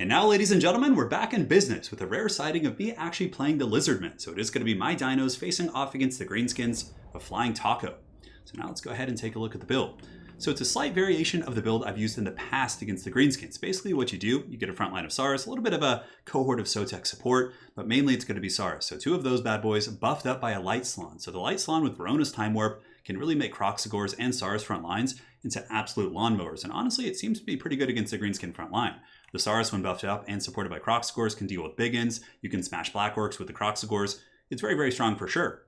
And now, ladies and gentlemen, we're back in business with a rare sighting of me actually playing the Lizardmen. So it is going to be my dinos facing off against the Greenskins of Flying Taco. So now let's go ahead and take a look at the build. So it's a slight variation of the build I've used in the past against the Greenskins. Basically what you do, you get a front line of Saurus, a little bit of a cohort of Sotek support, but mainly it's going to be Saurus. So two of those bad boys buffed up by a Light Salon. So the Light Salon with Verona's Time Warp can really make Kroxigors and Saurus front lines into absolute lawnmowers. And honestly, it seems to be pretty good against the Greenskin front line. The Saurus, when buffed up and supported by Kroxigors, can deal with Biggins. You can smash Blackworks with the Kroxigors. It's very, very strong for sure.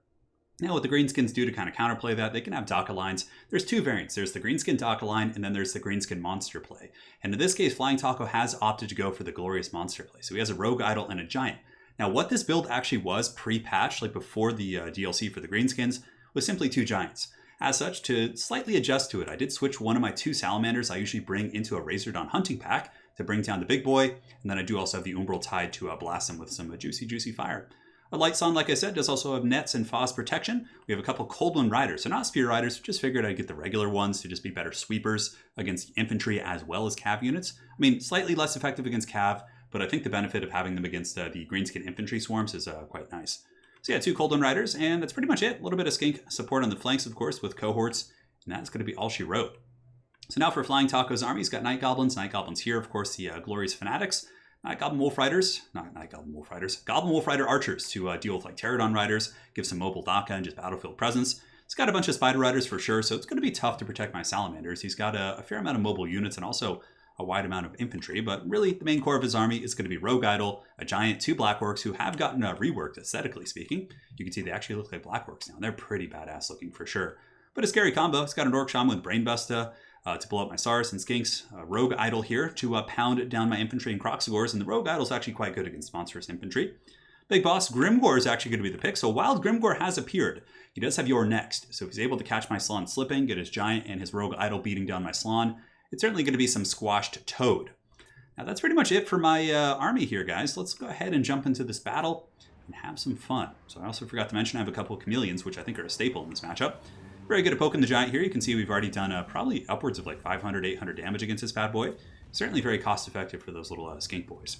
Now what the Greenskins do to kind of counterplay that, they can have Daka lines. There's two variants. There's the Greenskin Daka line, and then there's the Greenskin Monster play. And in this case, Flying Taco has opted to go for the Glorious Monster play. So he has a Rogue Idol and a Giant. Now what this build actually was pre-patch, like before the DLC for the Greenskins, was simply two Giants. As such, to slightly adjust to it, I did switch one of my two Salamanders I usually bring into a Razordon hunting pack to bring down the big boy, and then I do also have the Umbral Tide to blast him with some juicy fire. A Light Sun, like I said, does also have Nets and Foz protection. We have a couple Cold Wind Riders, so not Spear Riders, just figured I'd get the regular ones to just be better sweepers against infantry as well as Cav units. I mean, slightly less effective against Cav, but I think the benefit of having them against the Greenskin infantry swarms is quite nice. So yeah, two Cold Wind Riders, and that's pretty much it. A little bit of skink support on the flanks, of course, with cohorts, and that's going to be all she wrote. So now for Flying Taco's army, he's got Night Goblins here, of course, the Glorious Fanatics, Goblin Wolf Riders Archers to deal with like Pterodon Riders, give some mobile Daka and just battlefield presence. He's got a bunch of Spider Riders for sure, so it's going to be tough to protect my Salamanders. He's got a fair amount of mobile units and also a wide amount of infantry, but really the main core of his army is going to be Rogue Idol, a Giant, two Blackworks who have gotten reworked aesthetically speaking. You can see they actually look like Blackworks now. They're pretty badass looking for sure. But a scary combo. It's got an Orc Shaman with Brainbuster to blow up my Saurus and Skinks. Rogue Idol here to pound down my infantry and Kroxigors, and the Rogue Idol is actually quite good against monstrous infantry. Big boss, Grimgor is actually going to be the pick. So Wild Grimgor has appeared. He does have your next. So if he's able to catch my Salon slipping, get his Giant and his Rogue Idol beating down my Salon, it's certainly going to be some squashed Toad. Now that's pretty much it for my army here, guys. Let's go ahead and jump into this battle and have some fun. So I also forgot to mention I have a couple of Chameleons, which I think are a staple in this matchup. Very good at poking the Giant here. You can see we've already done probably upwards of like 500, 800 damage against this bad boy. Certainly very cost effective for those little skink boys.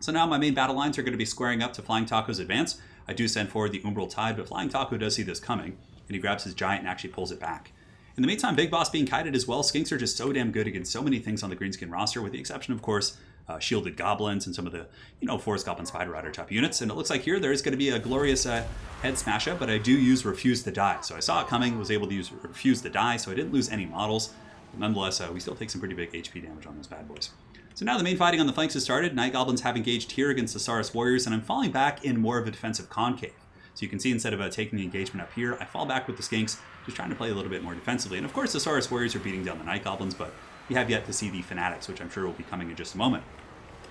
So now my main battle lines are going to be squaring up to Flying Taco's advance. I do send forward the Umbral Tide, but Flying Taco does see this coming, and he grabs his Giant and actually pulls it back. In the meantime, Big Boss being kited as well. Skinks are just so damn good against so many things on the Greenskin roster, with the exception, of course, shielded goblins and some of the, Forest Goblin Spider Rider type units. And it looks like here there is going to be a glorious head smash up, but I do use Refuse to Die. So I saw it coming, was able to use Refuse to Die, so I didn't lose any models. But nonetheless, we still take some pretty big HP damage on those bad boys. So now the main fighting on the flanks has started. Night Goblins have engaged here against the Saurus Warriors, and I'm falling back in more of a defensive concave. So you can see instead of taking the engagement up here, I fall back with the Skinks, just trying to play a little bit more defensively. And of course the Saurus Warriors are beating down the Night Goblins, but we have yet to see the Fanatics, which I'm sure will be coming in just a moment.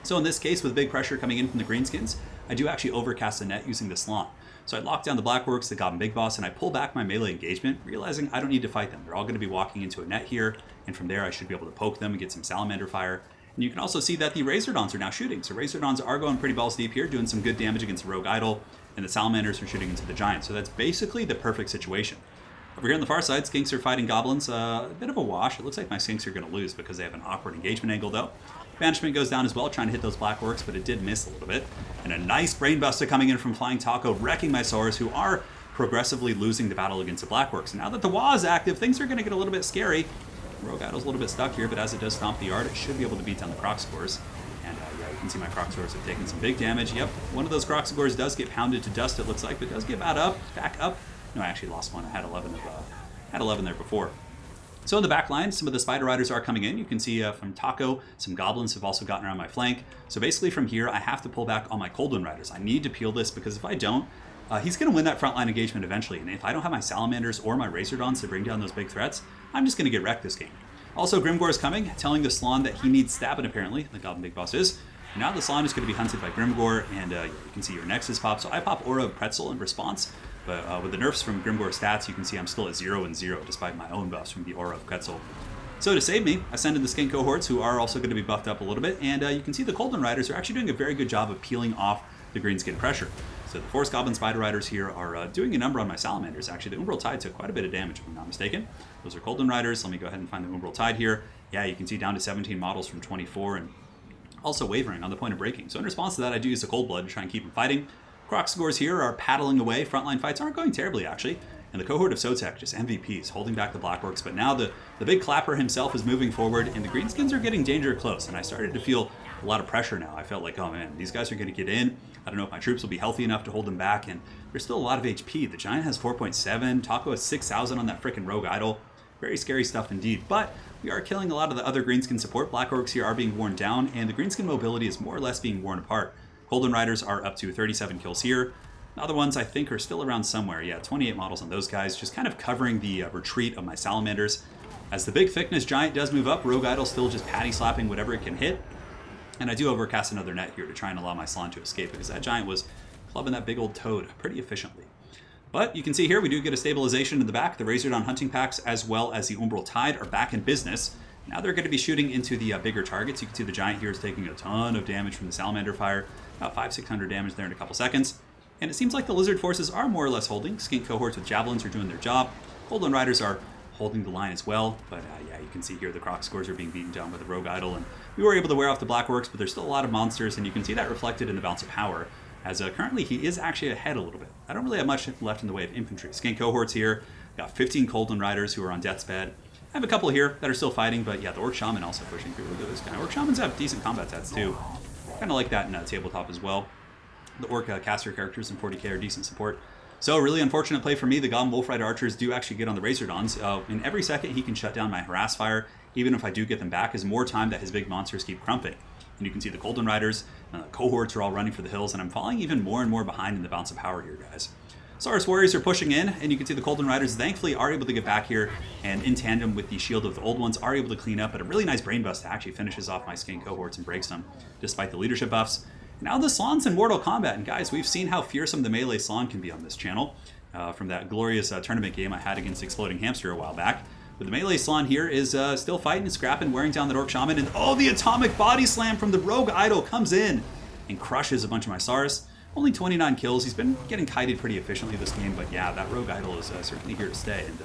So in this case, with big pressure coming in from the Greenskins, I do actually overcast the net using the Salon. So I lock down the Blackworks, the Goblin Big Boss, and I pull back my melee engagement, realizing I don't need to fight them. They're all going to be walking into a net here, and from there I should be able to poke them and get some Salamander fire. And you can also see that the Razordons are now shooting. So Razordons are going pretty balls deep here, doing some good damage against the Rogue Idol, and the Salamanders are shooting into the Giant. So that's basically the perfect situation. Over here on the far side, Skinks are fighting Goblins. A bit of a wash. It looks like my Skinks are going to lose because they have an awkward engagement angle though. Banishment goes down as well, trying to hit those Blackworks, but it did miss a little bit. And a nice Brainbuster coming in from Flying Taco, wrecking my Saurus, who are progressively losing the battle against the Blackworks. And now that the Wa is active, things are going to get a little bit scary. Rogue Idol's a little bit stuck here, but as it does stomp the yard, it should be able to beat down the Kroxigors. And yeah, you can see my Kroxigors have taken some big damage. Yep, one of those Kroxigors does get pounded to dust, it looks like, but does get back up. No, I actually lost one. I had 11 there before. So in the back line, some of the Spider Riders are coming in. You can see from Taco, some Goblins have also gotten around my flank. So basically from here, I have to pull back on my Cold Wind Riders. I need to peel this because if I don't, he's going to win that frontline engagement eventually. And if I don't have my Salamanders or my Razordons to bring down those big threats, I'm just going to get wrecked this game. Also, Grimgor is coming, telling the Salon that he needs stabbing apparently. The Goblin Big Boss is. Now the Salon is going to be hunted by Grimgor, and you can see your Nexus pop. So I pop Aura of Pretzel in response. But with the nerfs from Grimgor's stats, you can see I'm still at 0 and 0, despite my own buffs from the Aura of Quetzal. So to save me, I send in the Skink cohorts, who are also going to be buffed up a little bit, and you can see the Cold Wind Riders are actually doing a very good job of peeling off the Greenskin pressure. So the Forest Goblin Spider Riders here are doing a number on my Salamanders. Actually, the Umbral Tide took quite a bit of damage, if I'm not mistaken. Those are Cold Wind Riders. Let me go ahead and find the Umbral Tide here. Yeah, you can see down to 17 models from 24, and also wavering on the point of breaking. So in response to that, I do use a Cold Blood to try and keep him fighting. Crocsgores here are paddling away. Frontline fights aren't going terribly, actually. And the cohort of Sotek, just MVPs, holding back the Black Orcs. But now the big Clapper himself is moving forward, and the Greenskins are getting danger close. And I started to feel a lot of pressure now. I felt like, oh man, these guys are going to get in. I don't know if my troops will be healthy enough to hold them back. And there's still a lot of HP. The Giant has 4.7. Taco has 6,000 on that freaking Rogue Idol. Very scary stuff indeed. But we are killing a lot of the other Greenskin support. Black Orcs here are being worn down, and the Greenskin mobility is more or less being worn apart. Golden Riders are up to 37 kills here. The other ones I think are still around somewhere. Yeah, 28 models on those guys, just kind of covering the retreat of my Salamanders. As the big thickness Giant does move up, Rogue Idol still just patty slapping whatever it can hit. And I do overcast another net here to try and allow my Slan to escape, because that Giant was clubbing that big old toad pretty efficiently. But you can see here we do get a stabilization in the back. The Razordon hunting packs as well as the Umbral Tide are back in business. Now they're going to be shooting into the bigger targets. You can see the Giant here is taking a ton of damage from the Salamander fire. About 500-600 damage there in a couple seconds. And it seems like the Lizard forces are more or less holding. Skink cohorts with Javelins are doing their job. Golden Riders are holding the line as well. But yeah, you can see here the Crocsgores are being beaten down by the Rogue Idol. And we were able to wear off the Black Orcs, but there's still a lot of monsters. And you can see that reflected in the Bounce of Power. As currently he is actually ahead a little bit. I don't really have much left in the way of infantry. Skink cohorts here. Got 15 Golden Riders who are on death's bed. I have a couple here that are still fighting, but yeah, the Orc Shaman also pushing through. Look at this guy. Orc Shamans have decent combat stats too. Kind of like that in tabletop as well. The Orc caster characters in 40k are decent support. So really unfortunate play for me. The Goblin Wolf Rider archers do actually get on the Razordons. In every second he can shut down my harass fire, even if I do get them back, is more time that his big monsters keep crumping. And you can see the Golden Riders, cohorts are all running for the hills, and I'm falling even more and more behind in the Bounce of Power here, guys. Saurus Warriors are pushing in, and you can see the Golden Riders thankfully are able to get back here, and in tandem with the Shield of the Old Ones are able to clean up, but a really nice Brain Bust actually finishes off my Skink cohorts and breaks them, despite the leadership buffs. Now the Slans in Mortal Kombat, and guys, we've seen how fearsome the melee Slan can be on this channel, from that glorious tournament game I had against Exploding Hamster a while back. But the melee Slan here is still fighting and scrapping, wearing down the Orc Shaman, and oh, the Atomic Body Slam from the Rogue Idol comes in and crushes a bunch of my Saurus. Only 29 kills. He's been getting kited pretty efficiently this game, but yeah, that Rogue Idol is certainly here to stay, and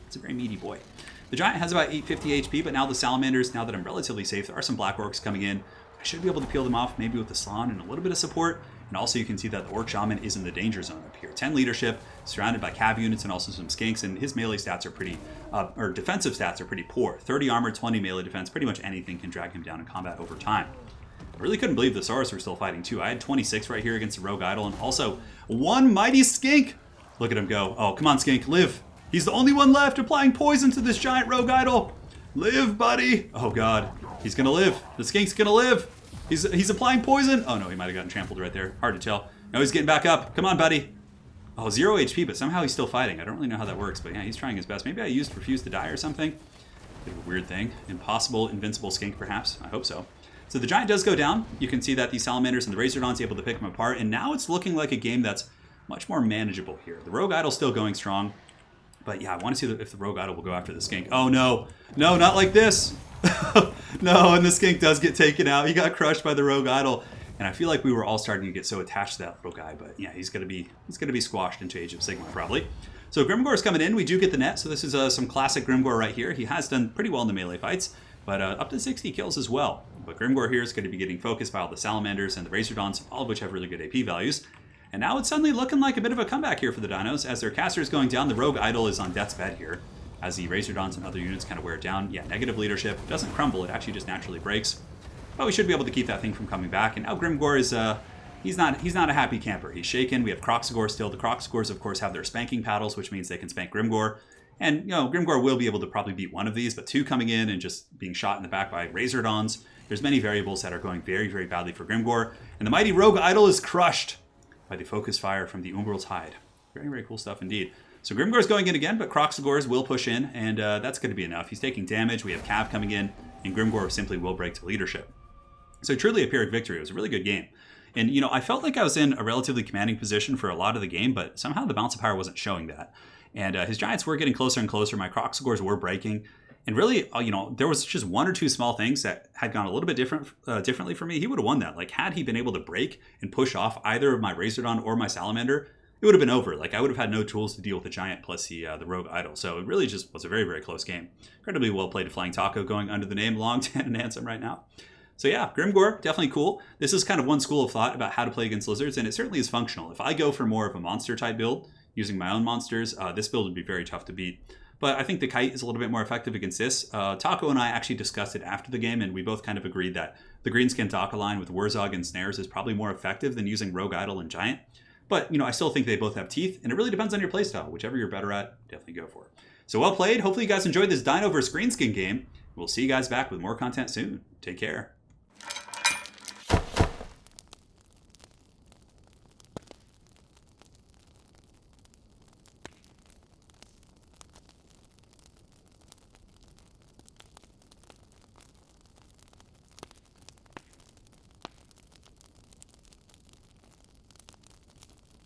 it's a very meaty boy. The Giant has about 850 HP, but now the Salamanders, now that I'm relatively safe, there are some Black Orcs coming in. I should be able to peel them off, maybe with the Slan and a little bit of support. And also you can see that the Orc Shaman is in the danger zone up here. 10 leadership, surrounded by cav units and also some skinks, and his melee stats are pretty, or defensive stats are pretty poor. 30 armor, 20 melee defense, pretty much anything can drag him down in combat over time. I really couldn't believe the Saurus were still fighting too. I had 26 right here against the Rogue Idol, and also one mighty Skink. Look at him go. Oh, come on, Skink, live. He's the only one left applying poison to this giant Rogue Idol. Live, buddy. Oh god, he's gonna live. The Skink's gonna live. He's applying poison. Oh no, he might have gotten trampled right there. Hard to tell. No, he's getting back up. Come on, buddy. Oh, 0 HP, but somehow he's still fighting. I don't really know how that works, but yeah, he's trying his best. Maybe I used Refuse to Die or something. Bit of a weird thing. Impossible, invincible Skink, perhaps. I hope so. So the Giant does go down. You can see that the Salamanders and the Razordons able to pick him apart, and now it's looking like a game that's much more manageable here. The Rogue Idol's still going strong, but yeah, I want to see if the Rogue Idol will go after the Skink. Oh no, no, not like this. No, and the Skink does get taken out. He got crushed by the Rogue Idol, and I feel like we were all starting to get so attached to that little guy. But yeah, he's gonna be squashed into Age of Sigma probably. So Grimgore's coming in. We do get the net. So this is some classic Grimgore right here. He has done pretty well in the melee fights, but up to 60 kills as well. But Grimgore here is going to be getting focused by all the Salamanders and the Razordons, all of which have really good AP values. And now it's suddenly looking like a bit of a comeback here for the Dinos. As their caster is going down, the Rogue Idol is on death's bed here, as the Razordons and other units kind of wear it down. Yeah, negative leadership. It doesn't crumble, it actually just naturally breaks. But we should be able to keep that thing from coming back. And now Grimgore is, he's not a happy camper. He's shaken. We have Crocsgore still. The Crocsgores, of course, have their spanking paddles, which means they can spank Grimgore. And, you know, Grimgore will be able to probably beat one of these, but two coming in and just being shot in the back by Razordons. There's many variables that are going very, very badly for Grimgore. And the mighty Rogue Idol is crushed by the focus fire from the Umbral Tide. Very, very cool stuff indeed. So Grimgore's going in again, but Crocsgores will push in, and that's going to be enough. He's taking damage. We have Cav coming in, and Grimgore simply will break to leadership. So truly a Pyrrhic victory. It was a really good game. And, you know, I felt like I was in a relatively commanding position for a lot of the game, but somehow the Bounce of Power wasn't showing that. And his Giants were getting closer and closer. My Crocsgores were breaking. And really, you know, there was just one or two small things that had gone a little bit differently for me. He would have won that. Like, had he been able to break and push off either of my Razordon or my Salamander, it would have been over. Like, I would have had no tools to deal with the Giant plus the Rogue Idol. So it really just was a very, very close game. Incredibly well played to Flying Taco, going under the name Long Tan and Handsome right now. So yeah, Grimgore, definitely cool. This is kind of one school of thought about how to play against lizards, and it certainly is functional. If I go for more of a monster type build, using my own monsters, this build would be very tough to beat. But I think the Kite is a little bit more effective against this. Taco and I actually discussed it after the game, and we both kind of agreed that the Greenskin Taco line with Wurzog and Snares is probably more effective than using Rogue Idol and Giant. But, I still think they both have teeth, and it really depends on your playstyle. Whichever you're better at, definitely go for it. So well played. Hopefully you guys enjoyed this Dino vs. Greenskin game. We'll see you guys back with more content soon. Take care.